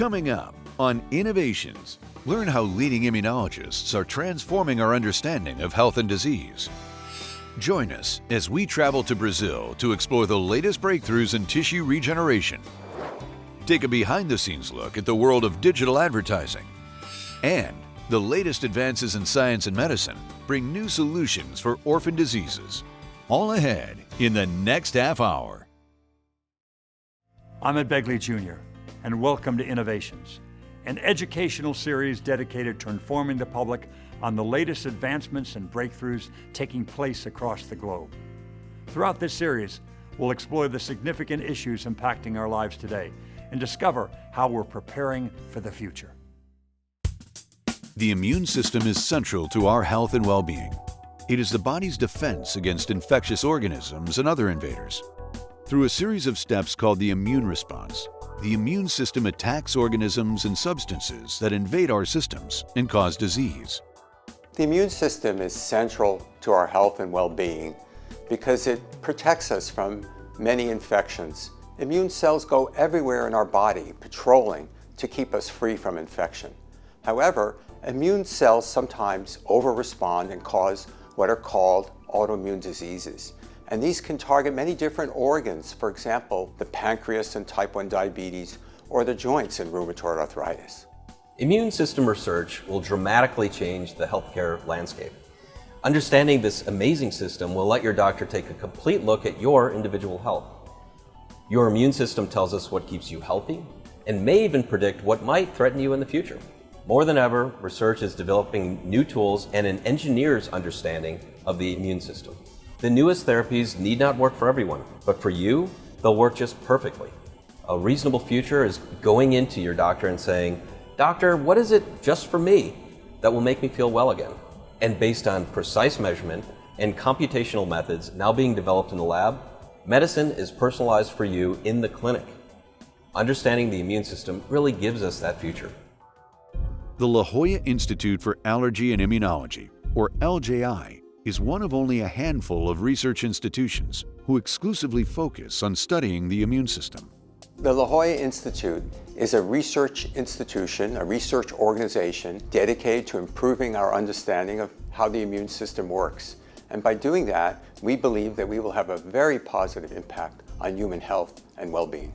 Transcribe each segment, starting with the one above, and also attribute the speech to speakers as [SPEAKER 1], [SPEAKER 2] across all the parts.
[SPEAKER 1] Coming up on Innovations, learn how leading immunologists are transforming our understanding of health and disease. Join us as we travel to Brazil to explore the latest breakthroughs in tissue regeneration. Take a behind-the-scenes look at the world of digital advertising. And the latest advances in science and medicine bring new solutions for orphan diseases. All ahead in the next half hour.
[SPEAKER 2] I'm Ed Begley Jr., and welcome to Innovations, an educational series dedicated to informing the public on the latest advancements and breakthroughs taking place across the globe. Throughout this series, we'll explore the significant issues impacting our lives today and discover how we're preparing for the future.
[SPEAKER 1] The immune system is central to our health and well-being. It is the body's defense against infectious organisms and other invaders. Through a series of steps called the immune response, the immune system attacks organisms and substances that invade our systems and cause disease.
[SPEAKER 3] The immune system is central to our health and well-being because it protects us from many infections. Immune cells go everywhere in our body, patrolling to keep us free from infection. However, immune cells sometimes over-respond and cause what are called autoimmune diseases. And these can target many different organs, for example, the pancreas in type 1 diabetes or the joints in rheumatoid arthritis.
[SPEAKER 4] Immune system research will dramatically change the healthcare landscape. Understanding this amazing system will let your doctor take a complete look at your individual health. Your immune system tells us what keeps you healthy and may even predict what might threaten you in the future. More than ever, research is developing new tools and an engineer's understanding of the immune system. The newest therapies need not work for everyone, but for you, they'll work just perfectly. A reasonable future is going into your doctor and saying, "Doctor, what is it just for me that will make me feel well again?" And based on precise measurement and computational methods now being developed in the lab, medicine is personalized for you in the clinic. Understanding the immune system really gives us that future.
[SPEAKER 1] The La Jolla Institute for Allergy and Immunology, or LJI, is one of only a handful of research institutions who exclusively focus on studying the immune system.
[SPEAKER 3] The La Jolla Institute is a research institution, a research organization dedicated to improving our understanding of how the immune system works. And by doing that, we believe that we will have a very positive impact on human health and well-being.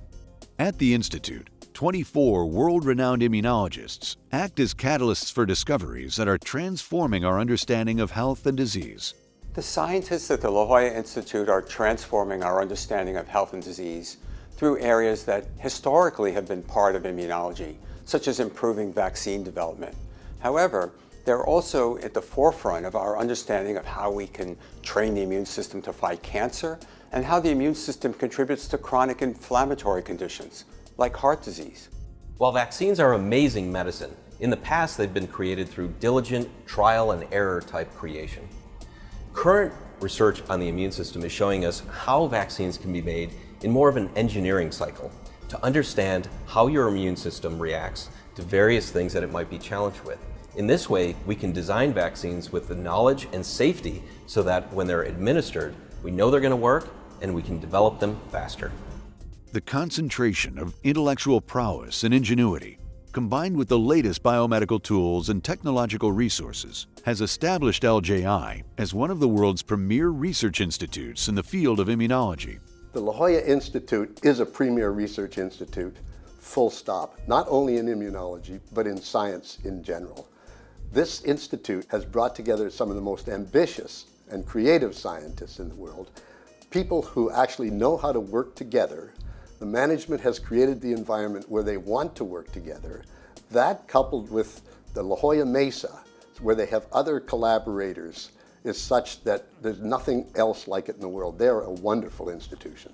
[SPEAKER 1] At the Institute, 24 world-renowned immunologists act as catalysts for discoveries that are transforming our understanding of health and disease.
[SPEAKER 3] The scientists at the La Jolla Institute are transforming our understanding of health and disease through areas that historically have been part of immunology, such as improving vaccine development. However, they're also at the forefront of our understanding of how we can train the immune system to fight cancer and how the immune system contributes to chronic inflammatory conditions like heart disease.
[SPEAKER 4] While vaccines are amazing medicine, in the past they've been created through diligent trial and error type creation. Current research on the immune system is showing us how vaccines can be made in more of an engineering cycle to understand how your immune system reacts to various things that it might be challenged with. In this way, we can design vaccines with the knowledge and safety so that when they're administered, we know they're going to work and we can develop them faster.
[SPEAKER 1] The concentration of intellectual prowess and ingenuity, combined with the latest biomedical tools and technological resources, has established LJI as one of the world's premier research institutes in the field of immunology.
[SPEAKER 5] The La Jolla Institute is a premier research institute, full stop, not only in immunology, but in science in general. This institute has brought together some of the most ambitious and creative scientists in the world, people who actually know how to work together. The management has created the environment where they want to work together. That, coupled with the La Jolla Mesa, where they have other collaborators, is such that there's nothing else like it in the world. They're a wonderful institution.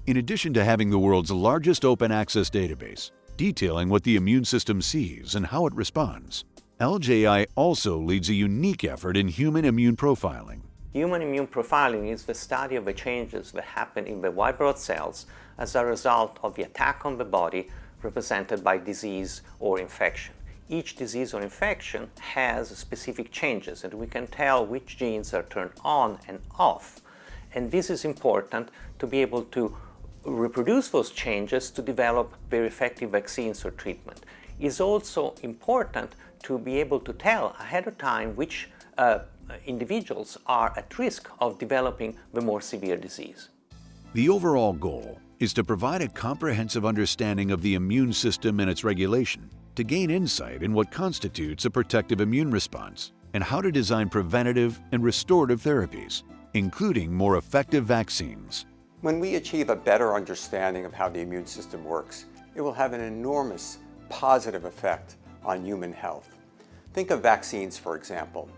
[SPEAKER 1] In addition to having the world's largest open access database, detailing what the immune system sees and how it responds, LJI also leads a unique effort in human immune profiling.
[SPEAKER 6] Human immune profiling is the study of the changes that happen in the white blood cells as a result of the attack on the body represented by disease or infection. Each disease or infection has specific changes, and we can tell which genes are turned on and off. And this is important to be able to reproduce those changes to develop very effective vaccines or treatment. It's also important to be able to tell ahead of time which individuals are at risk of developing the more severe disease.
[SPEAKER 1] The overall goal is to provide a comprehensive understanding of the immune system and its regulation, to gain insight in what constitutes a protective immune response, and how to design preventative and restorative therapies, including more effective vaccines.
[SPEAKER 3] When we achieve a better understanding of how the immune system works, it will have an enormous positive effect on human health. Think of vaccines, for example.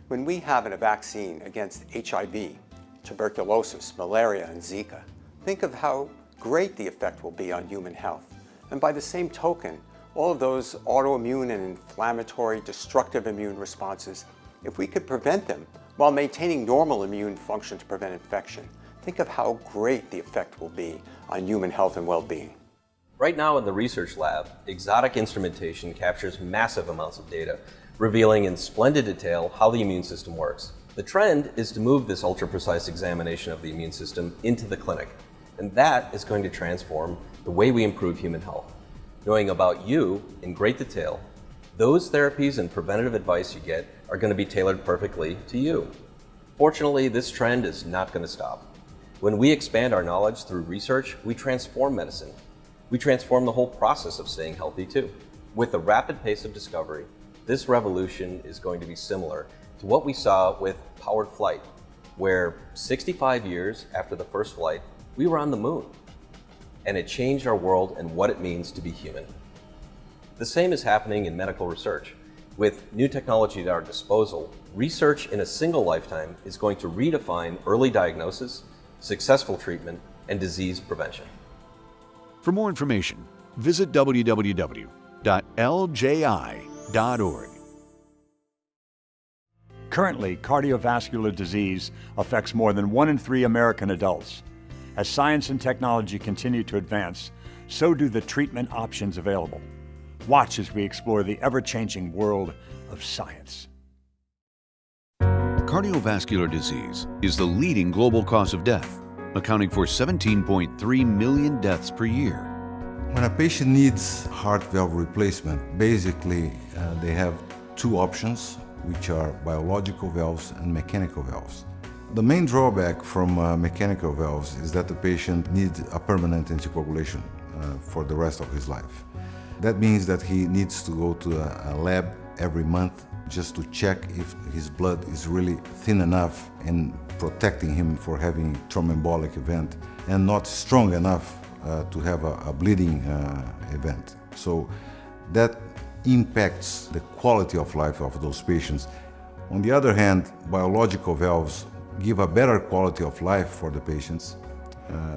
[SPEAKER 3] When we have a vaccine against HIV, tuberculosis, malaria, and Zika, think of how great the effect will be on human health. And by the same token, all of those autoimmune and inflammatory, destructive immune responses, if we could prevent them while maintaining normal immune function to prevent infection, think of how great the effect will be on human health and well-being.
[SPEAKER 4] Right now in the research lab, exotic instrumentation captures massive amounts of data, revealing in splendid detail how the immune system works. The trend is to move this ultra-precise examination of the immune system into the clinic, and that is going to transform the way we improve human health. Knowing about you in great detail, those therapies and preventative advice you get are going to be tailored perfectly to you. Fortunately, this trend is not going to stop. When we expand our knowledge through research, we transform medicine. We transform the whole process of staying healthy too. With a rapid pace of discovery, this revolution is going to be similar to what we saw with powered flight, where 65 years after the first flight, we were on the moon. And it changed our world and what it means to be human. The same is happening in medical research. With new technology at our disposal, research in a single lifetime is going to redefine early diagnosis, successful treatment, and disease prevention.
[SPEAKER 1] For more information, visit www.lji.org.
[SPEAKER 2] Currently, cardiovascular disease affects more than 1 in 3 American adults. As science and technology continue to advance, so do the treatment options available. Watch as we explore the ever-changing world of science.
[SPEAKER 1] Cardiovascular disease is the leading global cause of death, accounting for 17.3 million deaths per year.
[SPEAKER 7] When a patient needs heart valve replacement, basically they have two options, which are biological valves and mechanical valves. The main drawback from mechanical valves is that the patient needs a permanent anticoagulation for the rest of his life. That means that he needs to go to a lab every month just to check if his blood is really thin enough and protecting him for having thromboembolic event and not strong enough to have a bleeding event. So that impacts the quality of life of those patients. On the other hand, biological valves give a better quality of life for the patients.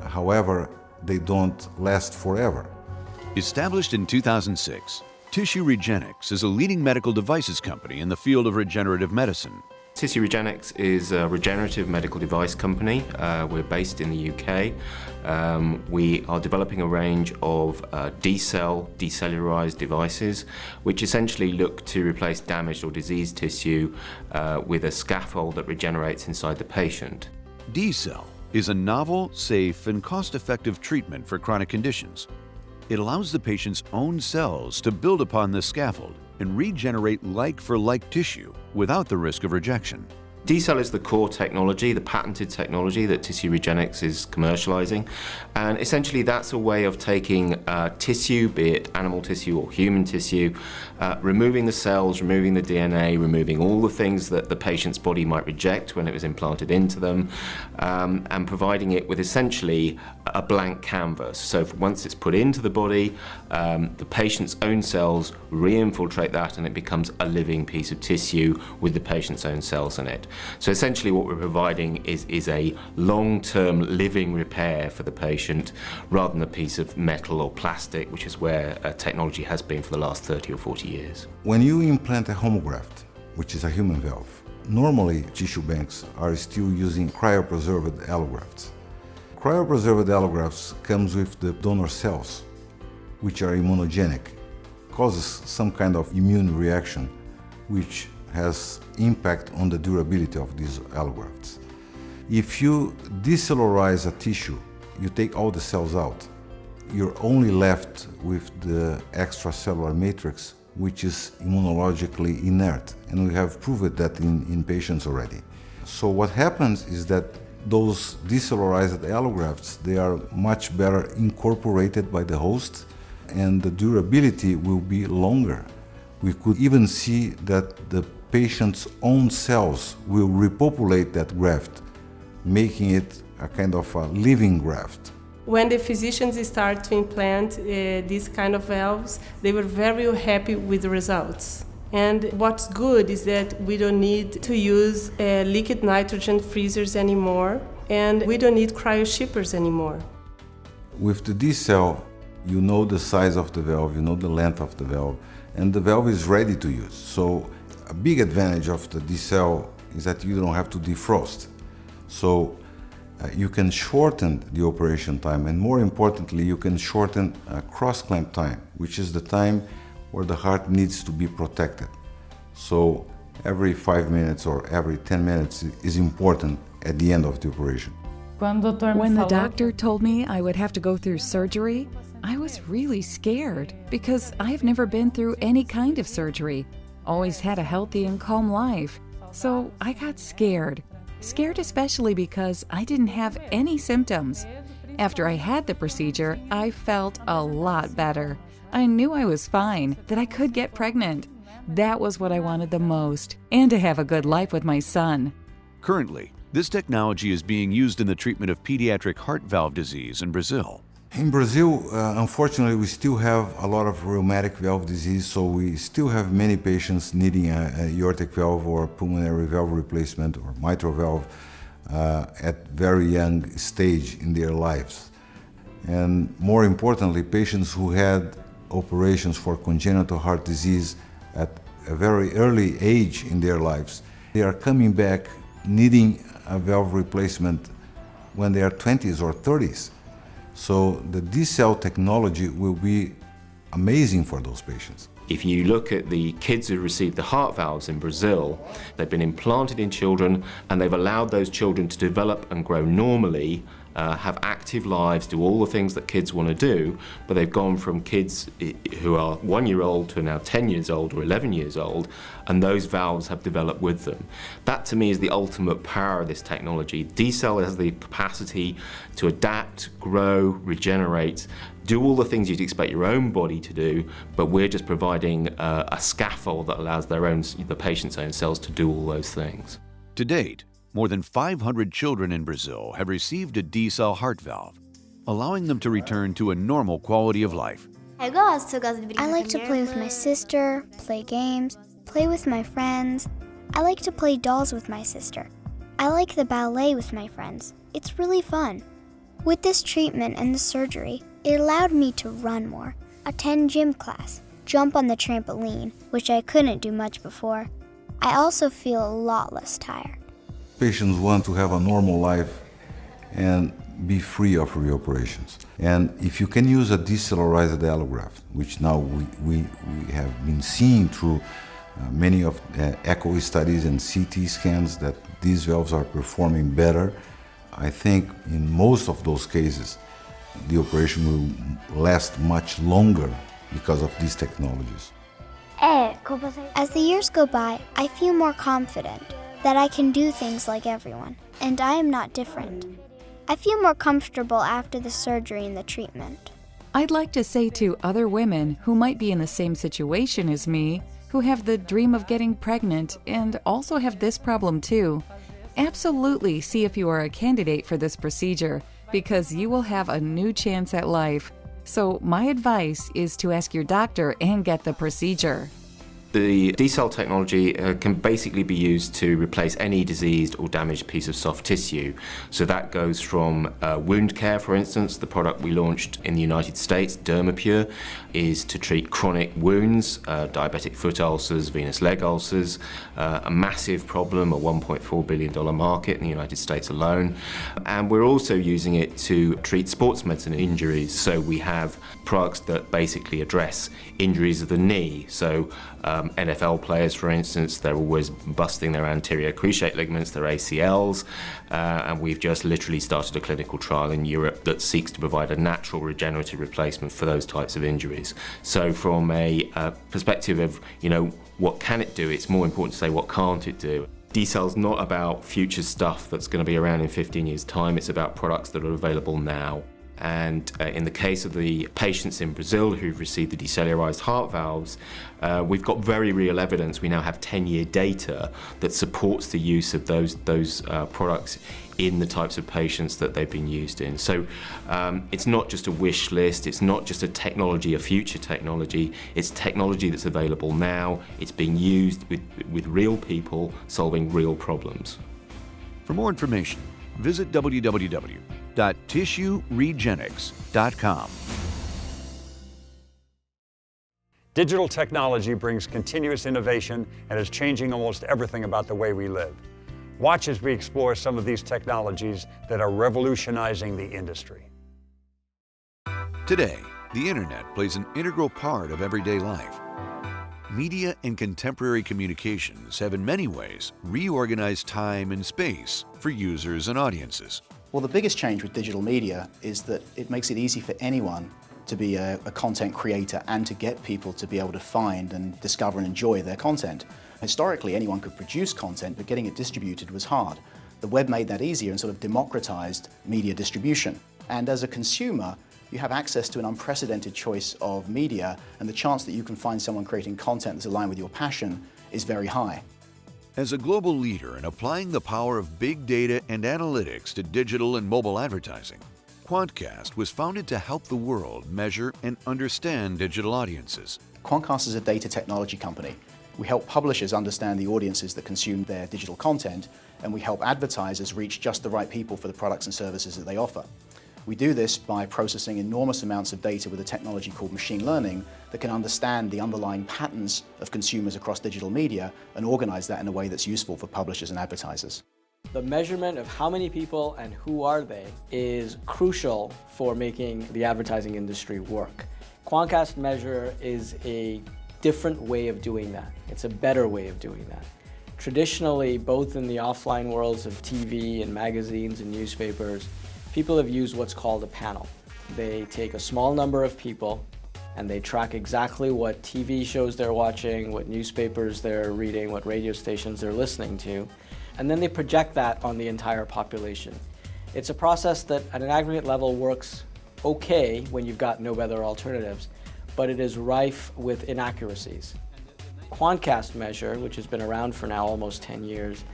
[SPEAKER 7] However, they don't last forever.
[SPEAKER 1] Established in 2006, Tissue Regenix is a leading medical devices company in the field of regenerative medicine.
[SPEAKER 8] Tissue Regenix is a regenerative medical device company. We're based in the UK. We are developing a range of decellularized devices, which essentially look to replace damaged or diseased tissue with a scaffold that regenerates inside the patient.
[SPEAKER 1] D-Cell is a novel, safe, and cost-effective treatment for chronic conditions. It allows the patient's own cells to build upon this scaffold and regenerate like-for-like tissue without the risk of rejection.
[SPEAKER 8] D-Cell is the core technology, the patented technology that Tissue Regenix is commercializing, and essentially that's a way of taking tissue, be it animal tissue or human tissue, removing the cells, removing the DNA, removing all the things that the patient's body might reject when it was implanted into them, and providing it with essentially a blank canvas. So once it's put into the body, the patient's own cells re-infiltrate that and it becomes a living piece of tissue with the patient's own cells in it. So essentially what we're providing is a long-term living repair for the patient rather than a piece of metal or plastic, which is where technology has been for the last 30 or 40 years.
[SPEAKER 7] When you implant a homograft, which is a human valve, normally tissue banks are still using cryopreserved allografts. Cryopreserved allografts comes with the donor cells, which are immunogenic, causes some kind of immune reaction, which has impact on the durability of these allografts. If you decellularize a tissue you take all the cells out. You're only left with the extracellular matrix, which is immunologically inert, and we have proven that in patients already. So what happens is that those decellularized allografts, they are much better incorporated by the host, and the durability will be longer. We could even see that the patient's own cells will repopulate that graft, making it a kind of a living graft.
[SPEAKER 9] When the physicians start to implant these kind of valves, they were very happy with the results. And what's good is that we don't need to use liquid nitrogen freezers anymore, and we don't need cryo shippers anymore.
[SPEAKER 7] With the D-cell, you know the size of the valve, you know the length of the valve, and the valve is ready to use. So a big advantage of the D-cell is that you don't have to defrost. So you can shorten the operation time, and more importantly, you can shorten cross-clamp time, which is the time where the heart needs to be protected. So every 5 minutes or every 10 minutes is important at the end of the operation.
[SPEAKER 10] When the doctor told me I would have to go through surgery, I was really scared because I've never been through any kind of surgery, always had a healthy and calm life. So I got scared. Scared especially because I didn't have any symptoms. After I had the procedure, I felt a lot better. I knew I was fine, that I could get pregnant. That was what I wanted the most, and to have a good life with my son.
[SPEAKER 1] Currently, this technology is being used in the treatment of pediatric heart valve disease in Brazil.
[SPEAKER 7] In Brazil, unfortunately, we still have a lot of rheumatic valve disease, so we still have many patients needing a aortic valve or pulmonary valve replacement or mitral valve at very young stage in their lives. And more importantly, patients who had operations for congenital heart disease at a very early age in their lives, they are coming back needing a valve replacement when they are 20s or 30s. So the D-cell technology will be amazing for those patients.
[SPEAKER 8] If you look at the kids who received the heart valves in Brazil, they've been implanted in children and they've allowed those children to develop and grow normally, have active lives, do all the things that kids want to do, but they've gone from kids who are 1 year old to now 10 years old or 11 years old, and those valves have developed with them. That to me is the ultimate power of this technology. D-cell has the capacity to adapt, grow, regenerate, do all the things you'd expect your own body to do, but we're just providing a scaffold that allows the patient's own cells to do all those things.
[SPEAKER 1] To date, more than 500 children in Brazil have received a D-cell heart valve, allowing them to return to a normal quality of life.
[SPEAKER 11] I like to play with my sister, play games, play with my friends. I like to play dolls with my sister. I like the ballet with my friends. It's really fun. With this treatment and the surgery, it allowed me to run more, attend gym class, jump on the trampoline, which I couldn't do much before. I also feel a lot less tired.
[SPEAKER 7] Patients want to have a normal life and be free of reoperations. And if you can use a decellularized allograft, which now we have been seeing through many of echo studies and CT scans that these valves are performing better, I think in most of those cases, the operation will last much longer because of these technologies.
[SPEAKER 11] As the years go by, I feel more confident that I can do things like everyone, and I am not different. I feel more comfortable after the surgery and the treatment.
[SPEAKER 10] I'd like to say to other women who might be in the same situation as me, who have the dream of getting pregnant and also have this problem too, absolutely see if you are a candidate for this procedure, because you will have a new chance at life. So my advice is to ask your doctor and get the procedure.
[SPEAKER 8] The D-cell technology can basically be used to replace any diseased or damaged piece of soft tissue. So that goes from wound care, for instance. The product we launched in the United States, Dermapure, is to treat chronic wounds, diabetic foot ulcers, venous leg ulcers, a massive problem, a $1.4 billion market in the United States alone. And we're also using it to treat sports medicine injuries. So we have products that basically address injuries of the knee. So NFL players, for instance, they're always busting their anterior cruciate ligaments, their ACLs, and we've just literally started a clinical trial in Europe that seeks to provide a natural regenerative replacement for those types of injuries. So from a perspective of, what can it do, it's more important to say what can't it do. D-Cell's not about future stuff that's going to be around in 15 years' time, it's about products that are available now. And in the case of the patients in Brazil who've received the decellularized heart valves, we've got very real evidence. We now have 10-year data that supports the use of those products in the types of patients that they've been used in. So it's not just a wish list, it's not just a technology, a future technology, it's technology that's available now, it's being used with real people solving real problems.
[SPEAKER 1] For more information, visit www.tissueregenix.com.
[SPEAKER 2] Digital technology brings continuous innovation and is changing almost everything about the way we live. Watch as we explore some of these technologies that are revolutionizing the industry.
[SPEAKER 1] Today, the internet plays an integral part of everyday life. Media and contemporary communications have in many ways reorganized time and space for users and audiences.
[SPEAKER 12] Well, the biggest change with digital media is that it makes it easy for anyone to be a content creator and to get people to be able to find and discover and enjoy their content. Historically, anyone could produce content, but getting it distributed was hard. The web made that easier and sort of democratized media distribution. And as a consumer, you have access to an unprecedented choice of media, and the chance that you can find someone creating content that's aligned with your passion is very high.
[SPEAKER 1] As a global leader in applying the power of big data and analytics to digital and mobile advertising, Quantcast was founded to help the world measure and understand digital audiences.
[SPEAKER 12] Quantcast is a data technology company. We help publishers understand the audiences that consume their digital content, and we help advertisers reach just the right people for the products and services that they offer. We do this by processing enormous amounts of data with a technology called machine learning that can understand the underlying patterns of consumers across digital media and organize that in a way that's useful for publishers and advertisers.
[SPEAKER 13] The measurement of how many people and who are they is crucial for making the advertising industry work. Quantcast Measure is a different way of doing that. It's a better way of doing that. Traditionally, both in the offline worlds of TV and magazines and newspapers, people have used what's called a panel. They take a small number of people and they track exactly what TV shows they're watching, what newspapers they're reading, what radio stations they're listening to, and then they project that on the entire population. It's a process that at an aggregate level works okay when you've got no better alternatives, but it is rife with inaccuracies. Quantcast Measure, which has been around for now almost 10 years,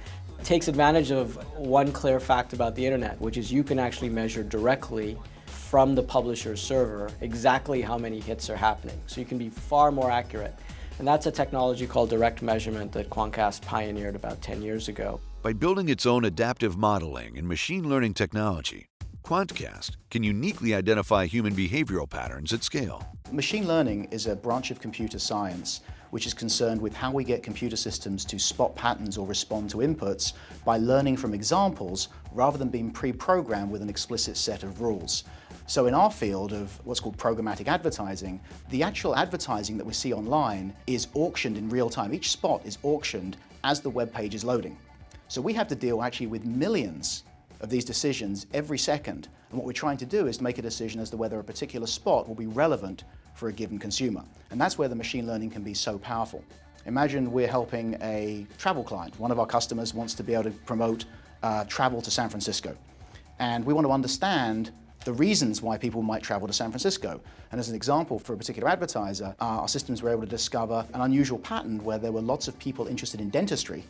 [SPEAKER 13] takes advantage of one clear fact about the internet, which is you can actually measure directly from the publisher's server exactly how many hits are happening. So you can be far more accurate. And that's a technology called direct measurement that Quantcast pioneered about 10 years ago.
[SPEAKER 1] By building its own adaptive modeling and machine learning technology, Quantcast can uniquely identify human behavioral patterns at scale.
[SPEAKER 12] Machine learning is a branch of computer science which is concerned with how we get computer systems to spot patterns or respond to inputs by learning from examples rather than being pre-programmed with an explicit set of rules. So in our field of what's called programmatic advertising, the actual advertising that we see online is auctioned in real time. Each spot is auctioned as the web page is loading. So we have to deal actually with millions of these decisions every second. And what we're trying to do is to make a decision as to whether a particular spot will be relevant for a given consumer. And that's where the machine learning can be so powerful. Imagine we're helping a travel client. One of our customers wants to be able to promote travel to San Francisco. And we want to understand the reasons why people might travel to San Francisco. And as an example, for a particular advertiser, our systems were able to discover an unusual pattern where there were lots of people interested in dentistry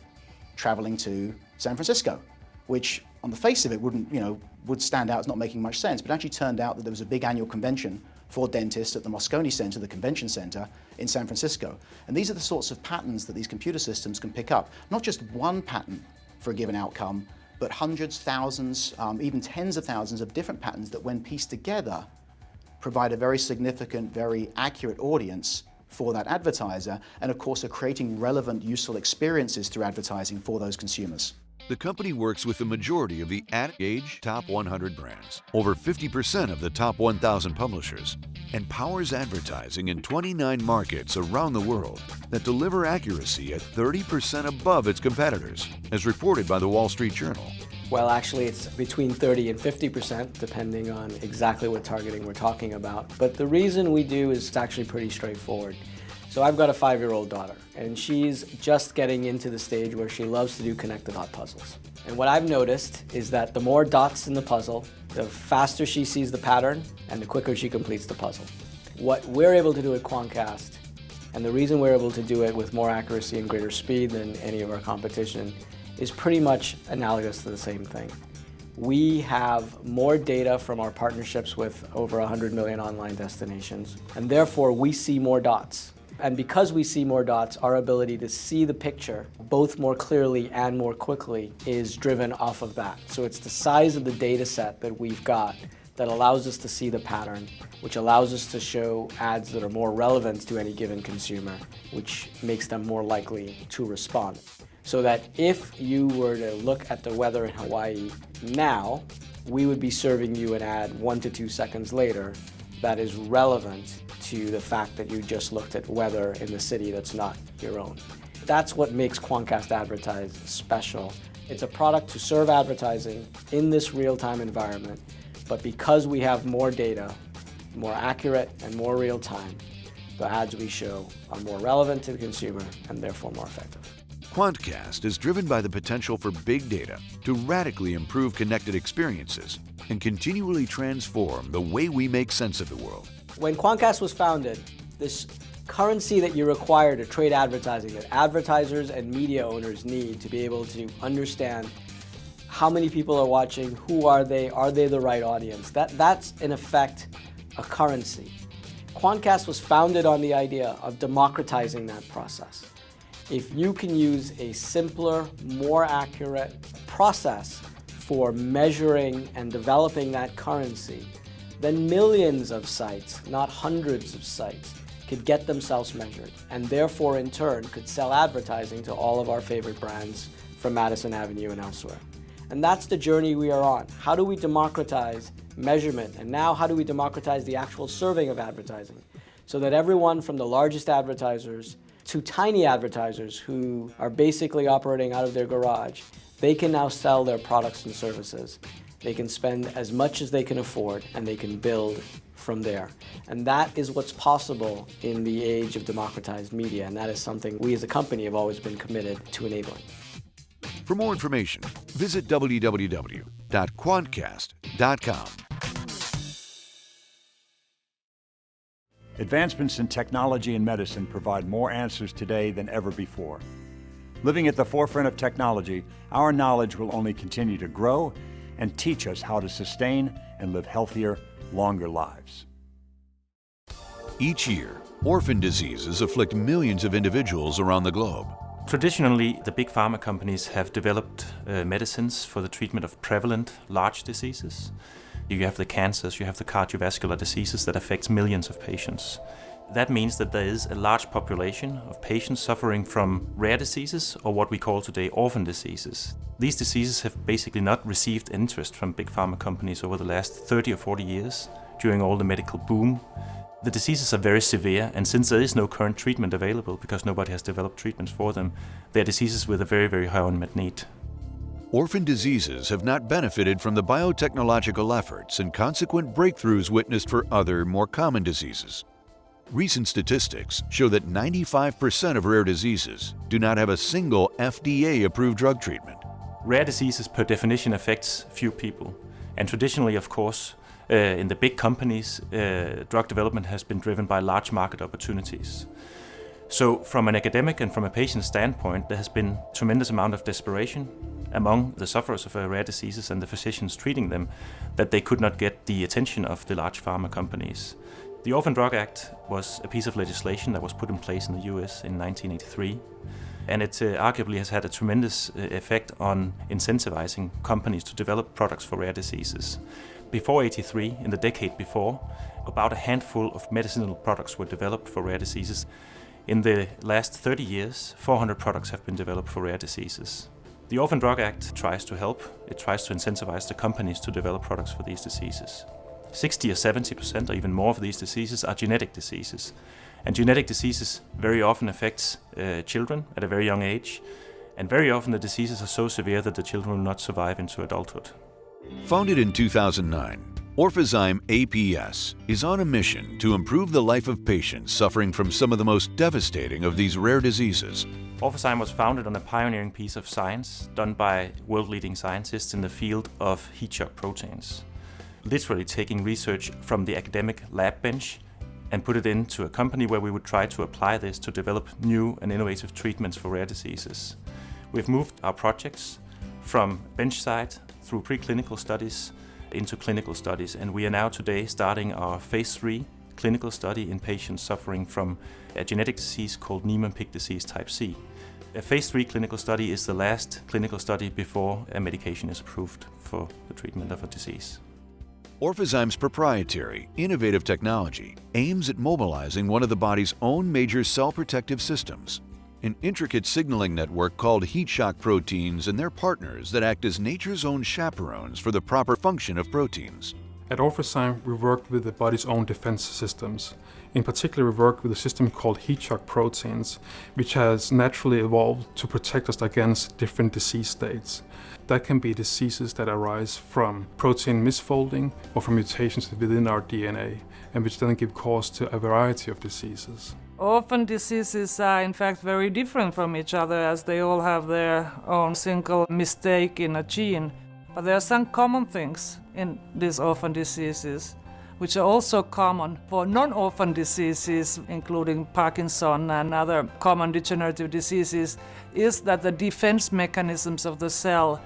[SPEAKER 12] traveling to San Francisco, which on the face of it would stand out as not making much sense, but actually turned out that there was a big annual convention for dentists at the Moscone Center, the convention center in San Francisco. And these are the sorts of patterns that these computer systems can pick up. Not just one pattern for a given outcome, but hundreds, thousands, even tens of thousands of different patterns that when pieced together provide a very significant, very accurate audience for that advertiser, and of course are creating relevant, useful experiences through advertising for those consumers.
[SPEAKER 1] The company works with the majority of the at-age top 100 brands, over 50% of the top 1,000 publishers, and powers advertising in 29 markets around the world that deliver accuracy at 30% above its competitors, as reported by the Wall Street Journal.
[SPEAKER 13] Well, actually, it's between 30 and 50%, depending on exactly what targeting we're talking about. But the reason we do is actually pretty straightforward. So I've got a 5-year-old daughter, and she's just getting into the stage where she loves to do connect-the-dot puzzles. And what I've noticed is that the more dots in the puzzle, the faster she sees the pattern, and the quicker she completes the puzzle. What we're able to do at Quantcast, and the reason we're able to do it with more accuracy and greater speed than any of our competition, is pretty much analogous to the same thing. We have more data from our partnerships with over 100 million online destinations, and therefore we see more dots. And because we see more dots, our ability to see the picture both more clearly and more quickly is driven off of that. So it's the size of the data set that we've got that allows us to see the pattern, which allows us to show ads that are more relevant to any given consumer, which makes them more likely to respond. So that if you were to look at the weather in Hawaii now, we would be serving you an ad 1 to 2 seconds later that is relevant to the fact that you just looked at weather in the city that's not your own. That's what makes Quantcast Advertise special. It's a product to serve advertising in this real-time environment, but because we have more data, more accurate and more real-time, the ads we show are more relevant to the consumer and therefore more effective.
[SPEAKER 1] Quantcast is driven by the potential for big data to radically improve connected experiences and continually transform the way we make sense of the world.
[SPEAKER 13] When Quantcast was founded, this currency that you require to trade advertising, that advertisers and media owners need to be able to understand how many people are watching, who are they the right audience, that's in effect a currency. Quantcast was founded on the idea of democratizing that process. If you can use a simpler, more accurate process for measuring and developing that currency, then millions of sites, not hundreds of sites, could get themselves measured and therefore in turn could sell advertising to all of our favorite brands from Madison Avenue and elsewhere. And that's the journey we are on. How do we democratize measurement? And now how do we democratize the actual serving of advertising so that everyone from the largest advertisers to tiny advertisers who are basically operating out of their garage, they can now sell their products and services. They can spend as much as they can afford and they can build from there. And that is what's possible in the age of democratized media, and that is something we as a company have always been committed to enabling.
[SPEAKER 1] For more information, visit www.quantcast.com.
[SPEAKER 2] Advancements in technology and medicine provide more answers today than ever before. Living at the forefront of technology, our knowledge will only continue to grow and teach us how to sustain and live healthier, longer lives.
[SPEAKER 1] Each year, orphan diseases afflict millions of individuals around the globe.
[SPEAKER 14] Traditionally, the big pharma companies have developed medicines for the treatment of prevalent large diseases. You have the cancers, you have the cardiovascular diseases that affect millions of patients. That means that there is a large population of patients suffering from rare diseases, or what we call today orphan diseases. These diseases have basically not received interest from big pharma companies over the last 30 or 40 years during all the medical boom. The diseases are very severe, and since there is no current treatment available because nobody has developed treatments for them, they are diseases with a very, very high unmet need.
[SPEAKER 1] Orphan diseases have not benefited from the biotechnological efforts and consequent breakthroughs witnessed for other, more common diseases. Recent statistics show that 95% of rare diseases do not have a single FDA-approved drug treatment.
[SPEAKER 14] Rare diseases per definition affects few people, and traditionally, of course, in the big companies, drug development has been driven by large market opportunities. So from an academic and from a patient standpoint, there has been a tremendous amount of desperation among the sufferers of rare diseases and the physicians treating them that they could not get the attention of the large pharma companies. The Orphan Drug Act was a piece of legislation that was put in place in the US in 1983, and it arguably has had a tremendous effect on incentivizing companies to develop products for rare diseases. Before '83, in the decade before, about a handful of medicinal products were developed for rare diseases. In the last 30 years, 400 products have been developed for rare diseases. The Orphan Drug Act tries to help. It tries to incentivize the companies to develop products for these diseases. 60 or 70% or even more of these diseases are genetic diseases. And genetic diseases very often affect children at a very young age. And very often the diseases are so severe that the children will not survive into adulthood.
[SPEAKER 1] Founded in 2009, Orphazyme APS is on a mission to improve the life of patients suffering from some of the most devastating of these rare diseases.
[SPEAKER 14] Orphazyme was founded on a pioneering piece of science done by world-leading scientists in the field of heat shock proteins. Literally taking research from the academic lab bench and put it into a company where we would try to apply this to develop new and innovative treatments for rare diseases. We've moved our projects from bench side through preclinical studies into clinical studies, and we are now today starting our phase 3 clinical study in patients suffering from a genetic disease called Niemann-Pick disease type C. A phase 3 clinical study is the last clinical study before a medication is approved for the treatment of a disease.
[SPEAKER 1] Orphazyme's proprietary, innovative technology aims at mobilizing one of the body's own major cell protective systems, an intricate signaling network called heat shock proteins and their partners that act as nature's own chaperones for the proper function of proteins.
[SPEAKER 15] At Orphazyme, we work with the body's own defense systems. In particular, we work with a system called heat shock proteins, which has naturally evolved to protect us against different disease states. That can be diseases that arise from protein misfolding or from mutations within our DNA, and which then give cause to a variety of diseases.
[SPEAKER 16] Orphan diseases are in fact very different from each other, as they all have their own single mistake in a gene. But there are some common things in these orphan diseases, which are also common for non-orphan diseases, including Parkinson and other common degenerative diseases, is that the defense mechanisms of the cell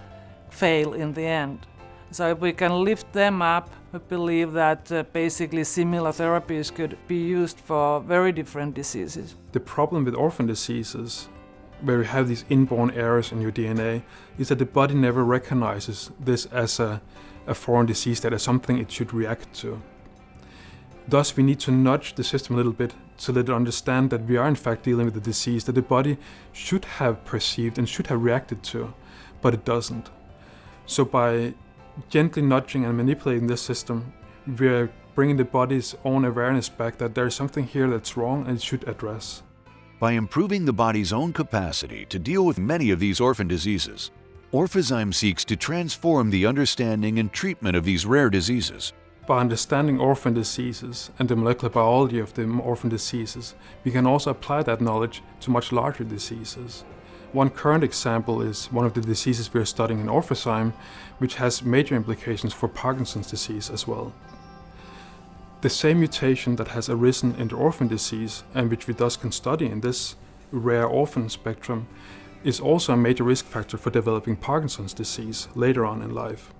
[SPEAKER 16] fail in the end. So if we can lift them up, we believe that basically similar therapies could be used for very different diseases.
[SPEAKER 15] The problem with orphan diseases, where you have these inborn errors in your DNA, is that the body never recognizes this as a foreign disease, that is something it should react to. Thus, we need to nudge the system a little bit to let it understand that we are in fact dealing with a disease that the body should have perceived and should have reacted to, but it doesn't. So by gently nudging and manipulating this system, we're bringing the body's own awareness back that there's something here that's wrong and it should address.
[SPEAKER 1] By improving the body's own capacity to deal with many of these orphan diseases, Orphazyme seeks to transform the understanding and treatment of these rare diseases.
[SPEAKER 15] By understanding orphan diseases and the molecular biology of the orphan diseases, we can also apply that knowledge to much larger diseases. One current example is one of the diseases we're studying in Orphazyme, which has major implications for Parkinson's disease as well. The same mutation that has arisen in the orphan disease, and which we thus can study in this rare orphan spectrum, is also a major risk factor for developing Parkinson's disease later on in life.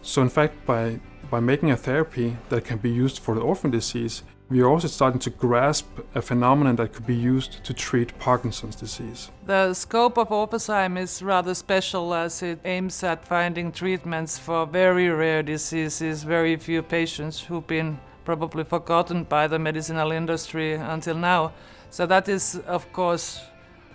[SPEAKER 15] So in fact, by making a therapy that can be used for the orphan disease, we are also starting to grasp a phenomenon that could be used to treat Parkinson's disease.
[SPEAKER 16] The scope of Orphazyme is rather special, as it aims at finding treatments for very rare diseases, very few patients who've been probably forgotten by the medicinal industry until now. So that is, of course,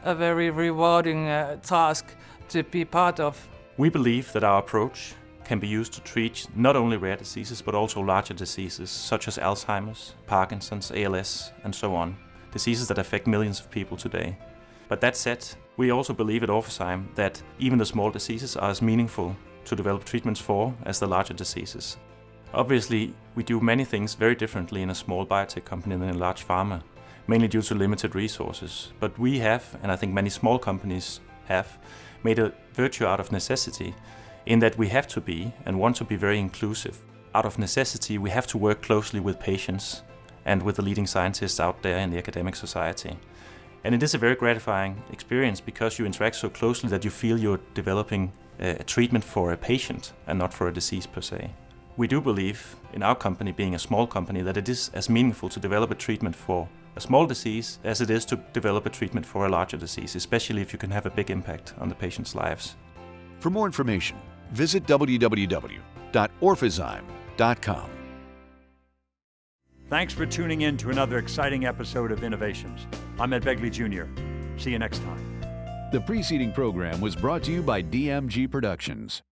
[SPEAKER 16] a very rewarding task to be part of.
[SPEAKER 14] We believe that our approach can be used to treat not only rare diseases but also larger diseases such as Alzheimer's, Parkinson's, ALS, and so on, diseases that affect millions of people today. But that said, we also believe at Orphazyme that even the small diseases are as meaningful to develop treatments for as the larger diseases. Obviously, we do many things very differently in a small biotech company than in large pharma, mainly due to limited resources. But we have, and I think many small companies have, made a virtue out of necessity, in that we have to be and want to be very inclusive. Out of necessity, we have to work closely with patients and with the leading scientists out there in the academic society. And it is a very gratifying experience because you interact so closely that you feel you're developing a treatment for a patient and not for a disease per se. We do believe, in our company being a small company, that it is as meaningful to develop a treatment for a small disease as it is to develop a treatment for a larger disease, especially if you can have a big impact on the patient's lives.
[SPEAKER 1] For more information, visit www.orphazyme.com.
[SPEAKER 2] Thanks for tuning in to another exciting episode of Innovations. I'm Ed Begley Jr. See you next time.
[SPEAKER 1] The preceding program was brought to you by DMG Productions.